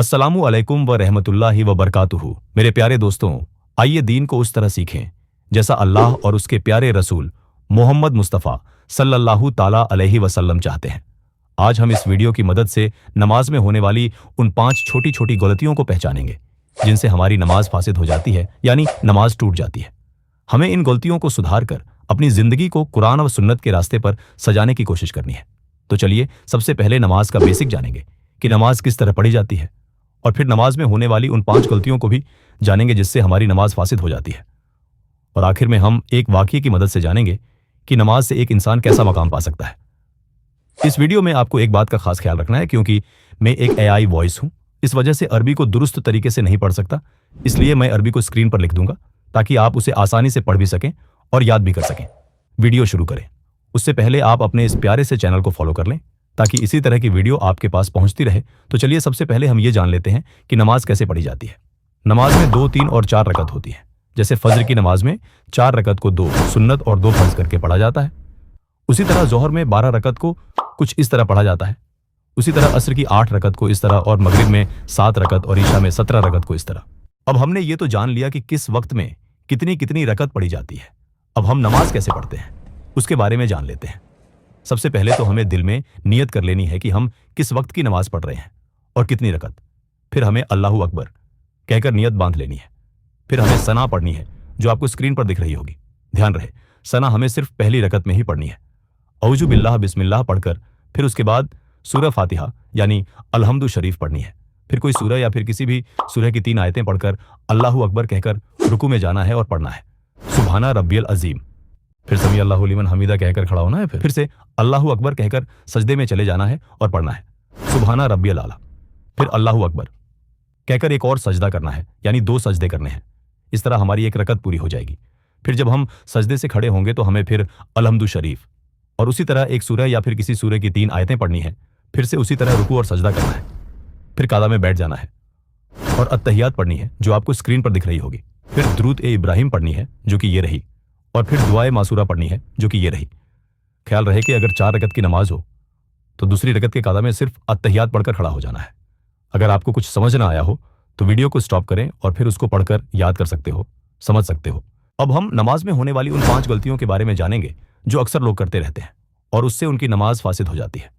अस्सलामु अलैकुम व रहमतुल्लाहि व बरकातुहू। मेरे प्यारे दोस्तों, आइए दीन को उस तरह सीखें जैसा अल्लाह और उसके प्यारे रसूल मोहम्मद मुस्तफ़ा सल्लल्लाहु ताला अलैहि वसल्लम चाहते हैं। आज हम इस वीडियो की मदद से नमाज में होने वाली उन 5 छोटी छोटी गलतियों को पहचानेंगे जिनसे हमारी नमाज फासिद हो जाती है, यानी नमाज टूट जाती है। हमें इन गलतियों को सुधार कर अपनी जिंदगी को कुरान व सुन्नत के रास्ते पर सजाने की कोशिश करनी है। तो चलिए सबसे पहले नमाज का बेसिक जानेंगे कि नमाज किस तरह पढ़ी जाती है, और फिर नमाज में होने वाली उन 5 गलतियों को भी जानेंगे जिससे हमारी नमाज फासिद हो जाती है। और आखिर में हम एक वाक़ये की मदद से जानेंगे कि नमाज से एक इंसान कैसा मकाम पा सकता है। इस वीडियो में आपको एक बात का खास ख्याल रखना है, क्योंकि मैं एक एआई वॉइस हूं, इस वजह से अरबी को दुरुस्त तरीके से नहीं पढ़ सकता। इसलिए मैं अरबी को स्क्रीन पर लिख दूंगा ताकि आप उसे आसानी से पढ़ भी सकें और याद भी कर सकें। वीडियो शुरू करें उससे पहले आप अपने इस प्यारे से चैनल को फॉलो कर लें ताकि इसी तरह की वीडियो आपके पास पहुंचती रहे। तो चलिए सबसे पहले हम ये जान लेते हैं कि नमाज कैसे पढ़ी जाती है। नमाज में 2, 3 और 4 रकत होती है। जैसे फजर की नमाज में 4 रकत को 2 सुन्नत और 2 फर्ज करके पढ़ा जाता है। उसी तरह जोहर में 12 रकत को कुछ इस तरह पढ़ा जाता है। उसी तरह असर की 8 रकत को इस तरह, और मगरिब में 7 रकत और ईशा में 17 रकत को इस तरह। अब हमने ये तो जान लिया कि किस वक्त में कितनी कितनी रकत पढ़ी जाती है। अब हम नमाज कैसे पढ़ते हैं उसके बारे में जान लेते हैं। सबसे पहले तो हमें दिल में नियत कर लेनी है कि हम किस वक्त की नमाज पढ़ रहे हैं और कितनी रकत। फिर हमें अल्लाहु अकबर कहकर नियत बांध लेनी है। फिर हमें सना पढ़नी है जो आपको स्क्रीन पर दिख रही होगी। ध्यान रहे, सना हमें सिर्फ पहली रकत में ही पढ़नी है। औजु बिल्लाह बिस्मिल्लाह पढ़कर फिर उसके बाद सूरह फातिहा यानी अलहम्दु शरीफ पढ़नी है। फिर कोई सूरह या फिर किसी भी सूरह की 3 आयतें पढ़कर अल्लाहु अकबर कहकर रुकू में जाना है और पढ़ना है सुबहाना रब्बियल अजीम। फिर समी अल्लाहु लिमन हमीदा कहकर खड़ा होना है। फिर से अल्लाहु अकबर कहकर सजदे में चले जाना है और पढ़ना है सुबहाना रब्बियल आला। फिर अल्लाहु अकबर कहकर एक और सजदा करना है, यानी 2 सजदे करने हैं। इस तरह हमारी एक रकत पूरी हो जाएगी। फिर जब हम सजदे से खड़े होंगे तो हमें फिर अलहम्दु शरीफ और उसी तरह एक सूरह या फिर किसी सूरह की 3 आयतें पढ़नी है। फिर से उसी तरह रुकू और सजदा करना है। फिर कादा में बैठ जाना है और अत्तहियात पढ़नी है जो आपको स्क्रीन पर दिख रही होगी। फिर दुरूद ए इब्राहिम पढ़नी है जो कि ये रही, और फिर दुआए मासूरा पढ़नी है जो कि ये रही। ख्याल रहे कि अगर 4 रकत की नमाज हो तो दूसरी रकत के कादा में सिर्फ अत्तहियात पढ़कर खड़ा हो जाना है। अगर आपको कुछ समझ ना आया हो तो वीडियो को स्टॉप करें और फिर उसको पढ़कर याद कर सकते हो, समझ सकते हो। अब हम नमाज में होने वाली उन 5 गलतियों के बारे में जानेंगे जो अक्सर लोग करते रहते हैं और उससे उनकी नमाज फासिद हो जाती है।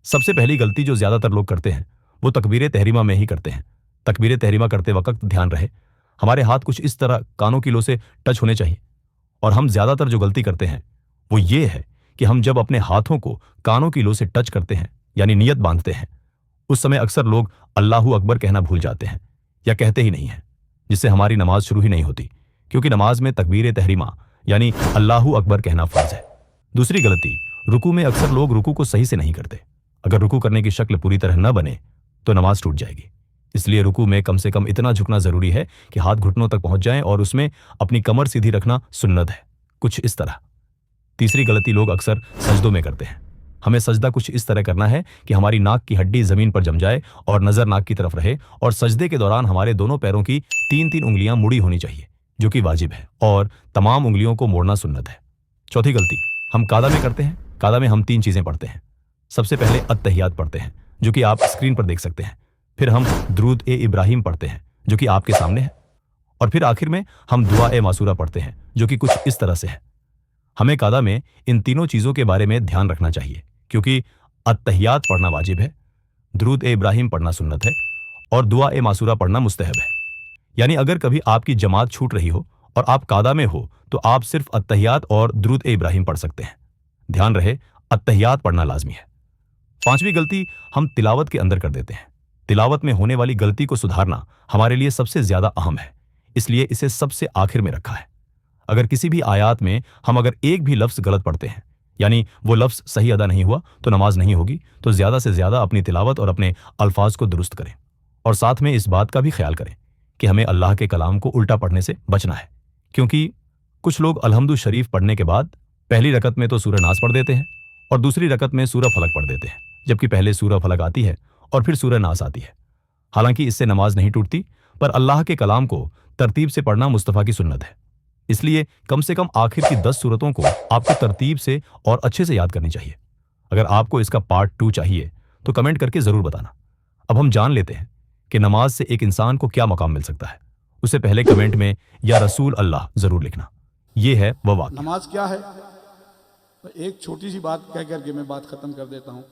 सबसे पहली गलती जो ज्यादातर लोग करते हैं वो तकबीर तहरीमा में ही करते हैं। तकबीर तहरीमा करते वक्त ध्यान रहे हमारे हाथ कुछ इस तरह कानों की लो से टच होने चाहिए। और हम ज्यादातर जो गलती करते हैं वो ये है कि हम जब अपने हाथों को कानों की लो से टच करते हैं यानी नियत बांधते हैं, उस समय अक्सर लोग अल्लाहु अकबर कहना भूल जाते हैं या कहते ही नहीं हैं, जिससे हमारी नमाज शुरू ही नहीं होती, क्योंकि नमाज में तकबीर तहरीमा यानी अल्लाहु अकबर कहना फर्ज है। दूसरी गलती, रुकू में अक्सर लोग रुकू को सही से नहीं करते। अगर रुकू करने की शक्ल पूरी तरह न बने तो नमाज टूट जाएगी। इसलिए रुकू में कम से कम इतना झुकना जरूरी है कि हाथ घुटनों तक पहुंच जाएं, और उसमें अपनी कमर सीधी रखना सुन्नत है, कुछ इस तरह। तीसरी गलती लोग अक्सर सजदों में करते हैं। हमें सजदा कुछ इस तरह करना है कि हमारी नाक की हड्डी जमीन पर जम जाए और नजर नाक की तरफ रहे, और सजदे के दौरान हमारे दोनों पैरों की 3-3 उंगलियां मुड़ी होनी चाहिए जो कि वाजिब है, और तमाम उंगलियों को मोड़ना सुन्नत है। चौथी गलती हम कादा में करते हैं। कादा में हम 3 चीजें पढ़ते हैं। सबसे पहले अत्तहियात पढ़ते हैं जो कि आप स्क्रीन पर देख सकते हैं। फिर हम दुरूद ए इब्राहिम पढ़ते हैं जो कि आपके सामने है, और फिर आखिर में हम दुआ ए मासूरा पढ़ते हैं जो कि कुछ इस तरह से है। हमें कादा में इन तीनों चीजों के बारे में ध्यान रखना चाहिए, क्योंकि अत्तहियात पढ़ना वाजिब है, दुरूद ए इब्राहिम पढ़ना सुन्नत है, और दुआ ए मासूरा पढ़ना मुस्तहब है। यानी अगर कभी आपकी जमात छूट रही हो और आप कादा में हो तो आप सिर्फ अत्तहियात और दुरूद ए इब्राहिम पढ़ सकते हैं। ध्यान रहे अत्तहियात पढ़ना लाजमी है। 5वीं गलती हम तिलावत के अंदर कर देते हैं। तिलावत में होने वाली गलती को सुधारना हमारे लिए सबसे ज्यादा अहम है, इसलिए इसे सबसे आखिर में रखा है। अगर किसी भी आयात में हम अगर एक भी लफ्ज गलत पढ़ते हैं, यानी वो लफ्ज सही अदा नहीं हुआ, तो नमाज नहीं होगी। तो ज्यादा से ज्यादा अपनी तिलावत और अपने अल्फाज को दुरुस्त करें, और साथ में इस बात का भी ख्याल करें कि हमें अल्लाह के कलाम को उल्टा पढ़ने से बचना है, क्योंकि कुछ लोग अलहम्दु शरीफ पढ़ने के बाद पहली रकत में तो सूरह नास पढ़ देते हैं और दूसरी रकत में सूरह फलक पढ़ देते हैं, जबकि पहले सूरह फलक आती है और फिर सूरह नास आती है। हालांकि इससे नमाज नहीं टूटती, पर अल्लाह के कलाम को तरतीब से पढ़ना मुस्तफ़ा की सुन्नत है। इसलिए कम से कम आखिर की 10 सूरतों को आपको तरतीब से और अच्छे से याद करनी चाहिए। अगर आपको इसका पार्ट 2 चाहिए तो कमेंट करके जरूर बताना। अब हम जान लेते हैं کہ نماز سے ایک انسان کو کیا مقام مل سکتا ہے، اسے پہلے کمنٹ میں یا رسول اللہ ضرور لکھنا۔ یہ ہے وہ واقعہ۔ نماز کیا ہے؟ ایک چھوٹی سی بات کہہ کر کے میں بات ختم کر دیتا ہوں۔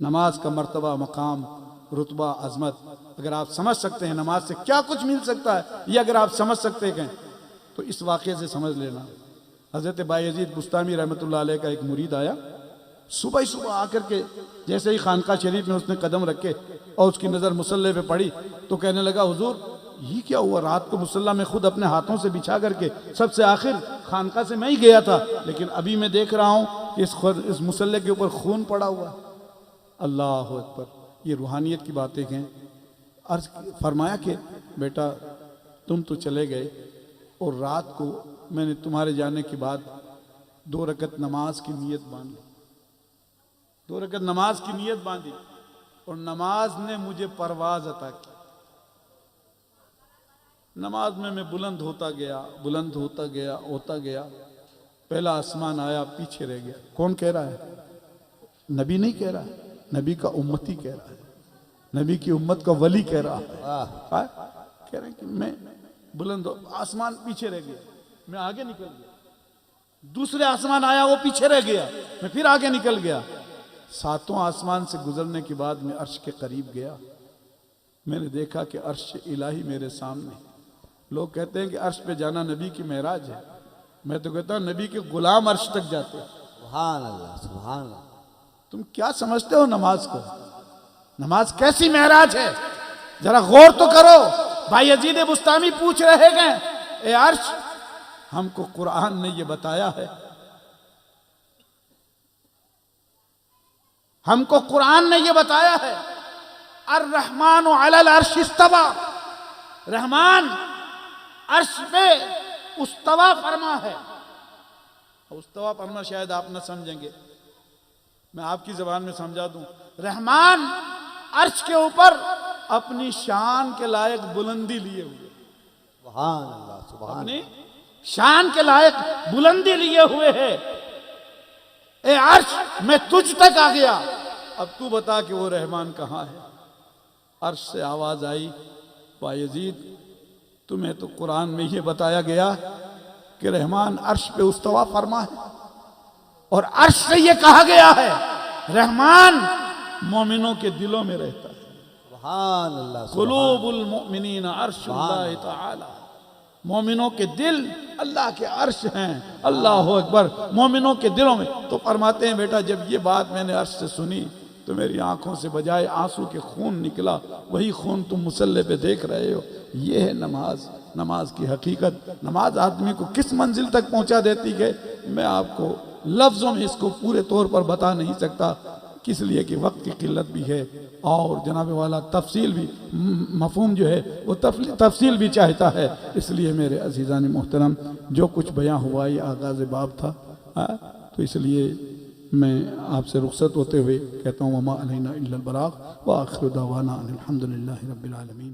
نماز کا مرتبہ، مقام، رتبہ، عظمت اگر آپ سمجھ سکتے ہیں نماز سے کیا کچھ مل سکتا ہے، یہ اگر آپ سمجھ سکتے ہیں تو اس واقعے سے سمجھ لینا۔ حضرت بایزید بستامی رحمۃ اللہ علیہ کا ایک مرید آیا، صبح ہی صبح آ کر کے جیسے ہی خانقاہ شریف میں اس نے قدم رکھے اور اس کی نظر مصلی پہ پڑی تو کہنے لگا حضور یہ کیا ہوا؟ رات کو مصلی میں خود اپنے ہاتھوں سے بچھا کر کے سب سے آخر خانقاہ سے میں ہی گیا تھا، لیکن ابھی میں دیکھ رہا ہوں کہ اس مصلی کے اوپر خون پڑا ہوا۔ اللہ اکبر، یہ روحانیت کی باتیں ہیں۔ عرض فرمایا کہ بیٹا تم تو چلے گئے اور رات کو میں نے تمہارے جانے کے بعد 2 رکعت نماز کی نیت باندھی، 2 رکعت نماز کی نیت باندھی اور نماز نے مجھے پرواز عطا کی۔ نماز میں بلند ہوتا گیا، بلند ہوتا گیا، ہوتا گیا، پہلا آسمان آیا، پیچھے رہ گیا۔ کون کہہ رہا ہے؟ نبی نہیں کہہ رہا ہے، نبی کا امتی کہہ رہا ہے، نبی کی امت کا ولی کہہ رہا ہے۔ کہہ رہے ہیں کہ میں بلند ہو، آسمان پیچھے رہ گیا، میں آگے نکل گیا۔ دوسرے آسمان آیا، وہ پیچھے رہ گیا، میں پھر آگے نکل گیا۔ 7واں آسمان سے گزرنے کے بعد میں عرش کے قریب گیا، میں نے دیکھا کہ عرش الہی میرے سامنے۔ لوگ کہتے ہیں کہ عرش پہ جانا نبی کی معراج ہے، میں تو کہتا ہوں نبی کے غلام عرش تک جاتے ہیں۔ سبحان اللہ، سبحان اللہ۔ تم کیا سمجھتے ہو نماز کو؟ نماز کیسی معراج ہے؟ ذرا غور تو کرو۔ بایزید بستامی پوچھ رہے گئے اے عرش، ہم کو قرآن نے یہ بتایا ہے، ہم کو قرآن نے یہ بتایا ہے الرحمن علی العرش استوى، رحمان عرش پہ استوا فرما ہے۔ استوا فرما شاید آپ نہ سمجھیں گے، میں آپ کی زبان میں سمجھا دوں۔ رحمان عرش کے اوپر اپنی شان کے لائق بلندی لیے ہوئے، سبحان اللہ، سبحان اللہ۔ اپنی شان کے لائق بلندی لیے ہوئے ہے۔ اے عرش میں تجھ تک آ گیا، اب تو بتا کہ وہ رحمان کہاں ہے؟ عرش سے آواز آئی، بایزید تمہیں تو قرآن میں یہ بتایا گیا کہ رحمان عرش پہ استوا فرما ہے، اور عرش سے یہ کہا گیا ہے رحمان مومنوں کے دلوں میں رہتا ہے۔ سبحان اللہ، قلوب المؤمنین عرش اللہ تعالی، مومنوں کے دل اللہ کے عرش ہیں۔ اللہ اکبر، مومنوں کے دلوں میں۔ تو فرماتے ہیں بیٹا جب یہ بات میں نے عرش سے سنی تو میری آنکھوں سے بجائے آنسو کے خون نکلا، وہی خون تم مصلی پہ دیکھ رہے ہو۔ یہ ہے نماز، نماز کی حقیقت۔ نماز آدمی کو کس منزل تک پہنچا دیتی ہے میں آپ کو لفظوں میں اس کو پورے طور پر بتا نہیں سکتا، کس لیے کہ وقت کی قلت بھی ہے اور جناب والا تفصیل بھی، مفہوم جو ہے وہ تفصیل بھی چاہتا ہے۔ اس لیے میرے عزیزان محترم جو کچھ بیان ہوا یہ آغاز باب تھا، تو اس لیے میں آپ سے رخصت ہوتے ہوئے کہتا ہوں وما علینا الا البلاغ وآخر دعوانا ان الحمدللہ رب العالمین۔